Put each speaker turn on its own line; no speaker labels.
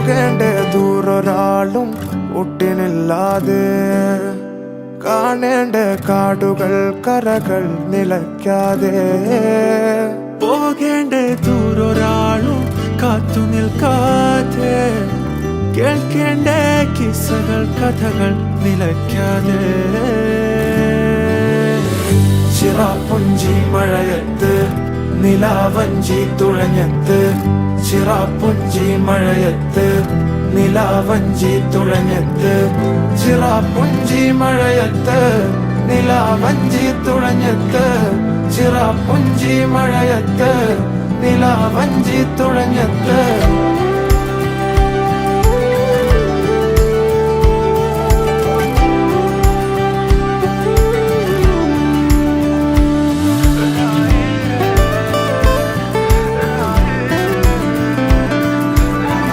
പോകേണ്ട ദൂരൊരാളും ഒട്ടിനില്ലാതെ കാണേണ്ട കാടുകൾ കരകൾ നിലയ്ക്കാതെ
പോകേണ്ട ദൂരൊരാളും കാത്തു നിൽക്കാതെ കേൾക്കേണ്ട കിസ്സകൾ കഥകൾ നിലയ്ക്കാതെ
ചിറാപ്പുഞ്ചി മഴയത്ത് നിലാവഞ്ചി തുഴഞ്ഞത്ത് ചിറാപ്പുഞ്ചി മഴയത്ത് നിലാവഞ്ചി തുഴഞ്ഞത്ത് ചിറാപ്പുഞ്ചി മഴയത്ത് നിലാവഞ്ചി തുഴഞ്ഞത്ത് ചിറാപ്പുഞ്ചി മഴയത്ത് നിലാവഞ്ചി തുഴഞ്ഞത്ത്